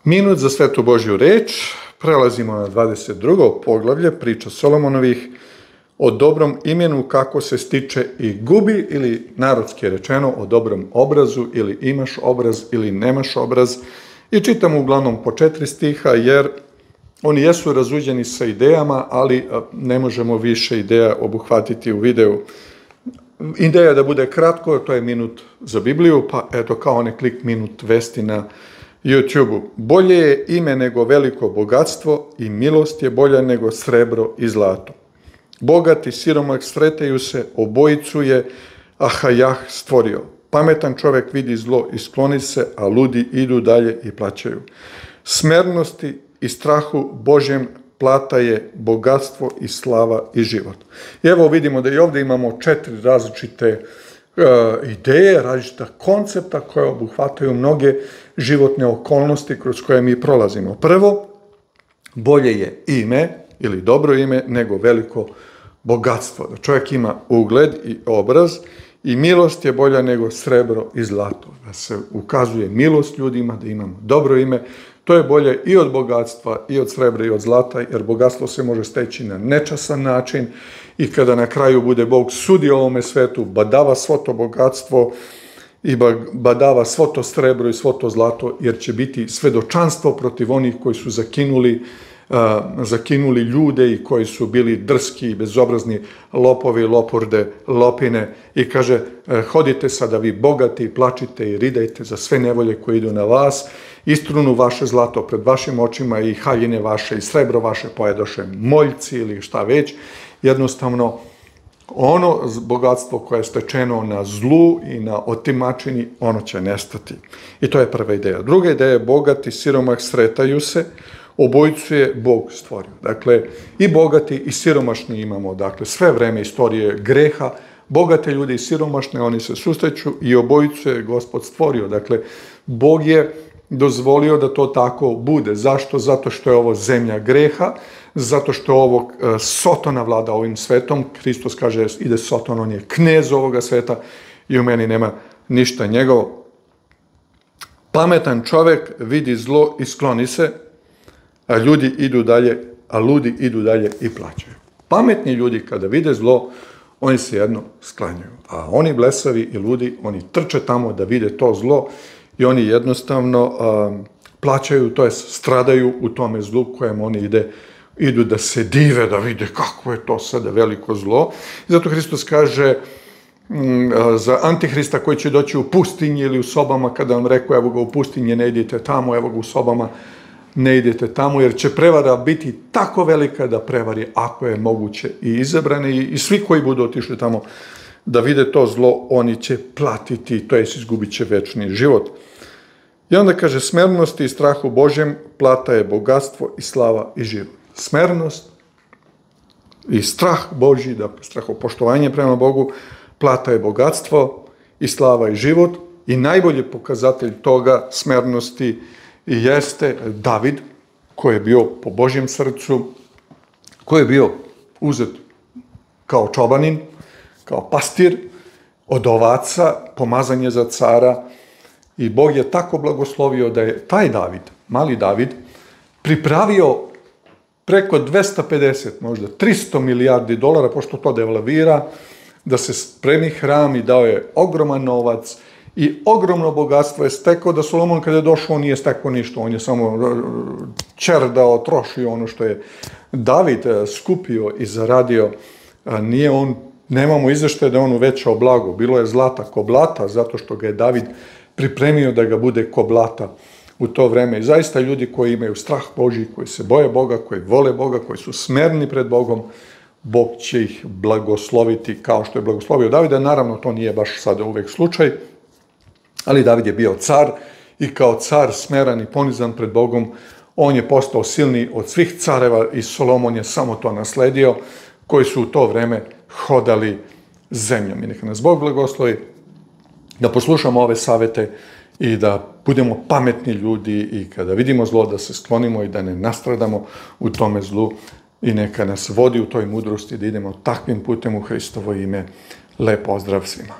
Minut za svetu Božju reč. Prelazimo na 22. poglavlje, priča Solomonovih o dobrom imenu, kako se stiče i gubi, ili narodski rečeno o dobrom obrazu, ili imaš obraz ili nemaš obraz. I čitamo uglavnom po 4 stiha, jer oni jesu razuđeni sa idejama, ali ne možemo više ideja obuhvatiti u videu. Ideja da bude kratko, to je minut za Bibliju, pa eto kao onaj klik minut vesti na YouTube-u. Bolje je ime nego veliko bogatstvo i milost je bolja nego srebro i zlato. Bogat i siromak sretaju se, obojicu je Ahajah stvorio. Pametan čovjek vidi zlo i skloni se, a ludi idu dalje i plaćaju. Smernosti i strahu Božjem plata je bogatstvo i slava i život. I evo vidimo da i ovdje imamo 4 različite ideje, različita koncepta koje obuhvataju mnoge životne okolnosti kroz koje mi prolazimo. Prvo, bolje je ime ili dobro ime nego veliko bogatstvo. Da čovjek ima ugled i obraz, i milost je bolja nego srebro i zlato. Da se ukazuje milost ljudima, da imamo dobro ime, to je bolje i od bogatstva, i od srebra, i od zlata, jer bogatstvo se može steći na nečasan način i kada na kraju bude Bog sudio ovome svetu, badava svo to bogatstvo i badava svo to srebro i svo to zlato, jer će biti svedočanstvo protiv onih koji su zakinuli ljude i koji su bili drski i bezobrazni lopovi, lopurde, lopine, i kaže, hodite sada vi bogati, plačite i ridajte za sve nevolje koje idu na vas, istrunu vaše zlato pred vašim očima i haljine vaše i srebro vaše pojedoše moljci ili šta već. Jednostavno, ono bogatstvo koje je stečeno na zlu i na otimačini, ono će nestati. I to je prva ideja. Druga ideja je bogati i siromak sretaju se, obojicu je Bog stvorio. Dakle, i bogati i siromašni imamo, dakle, sve vreme istorije greha, bogate ljudi i siromašne, oni se susreću i obojicu je Gospod stvorio. Dakle, Bog je dozvolio da to tako bude. Zašto? Zato što je ovo zemlja greha, zato što ovo Sotona vlada ovim svetom. Hristos kaže, ide Soton, on je knez ovoga sveta i u meni nema ništa njegovo. Pametan čovjek vidi zlo i skloni se, a ljudi idu dalje, a ludi idu dalje i plaćaju. Pametni ljudi kada vide zlo, oni se jedno sklanjaju. A oni blesavi i ludi, oni trče tamo da vide to zlo i oni jednostavno plaćaju, to jest stradaju u tome zlu kojem oni idu da se dive, da vide kako je to sada veliko zlo. I zato Hristos kaže za Antihrista koji će doći u pustinji ili u sobama, kada vam rekao, evo ga u pustinji ne idite tamo, evo ga u sobama ne idete tamo, jer će prevara biti tako velika da prevari, ako je moguće, i izabrane i svi koji budu otišli tamo da vide to zlo, oni će platiti, to jest izgubit će večni život. I onda kaže, smernosti i strahu Božjem plata je bogatstvo i slava i život. Smernost i strah Božji, dakle strahopoštovanje prema Bogu, plata je bogatstvo i slava i život. I najbolji pokazatelj toga smernosti jeste David, koji je bio po Božjem srcu, koji je bio uzet kao čobanin, kao pastir od ovaca, pomazan je za cara, i Bog je tako blagoslovio da je taj David, mali David, pripravio preko 250, možda 300 milijardi dolara, pošto to devalvira, da se spremi hram, i dao je ogroman novac i ogromno bogatstvo je stekao, da Solomon kada je došao on nije stekao ništa, on je samo čerdao, trošio ono što je David skupio i zaradio. Nemamo izveštaja da je on uvećao blago, bilo je zlata ko blata, zato što ga je David pripremio da ga bude ko blata u to vreme. I zaista ljudi koji imaju strah Božji, koji se boje Boga, koji vole Boga, koji su smerni pred Bogom, Bog će ih blagosloviti kao što je blagoslovio Davida. Naravno, to nije baš sada uvek slučaj, ali David je bio car i kao car smeran i ponizan pred Bogom, on je postao silniji od svih careva i Solomon je samo to nasledio, koji su u to vreme hodali zemljom. I neka nas Bog blagoslovi da poslušamo ove savete i da budemo pametni ljudi i kada vidimo zlo da se sklonimo i da ne nastradamo u tome zlu, i neka nas vodi u toj mudrosti da idemo takvim putem u Hristovo ime. Lep pozdrav svima.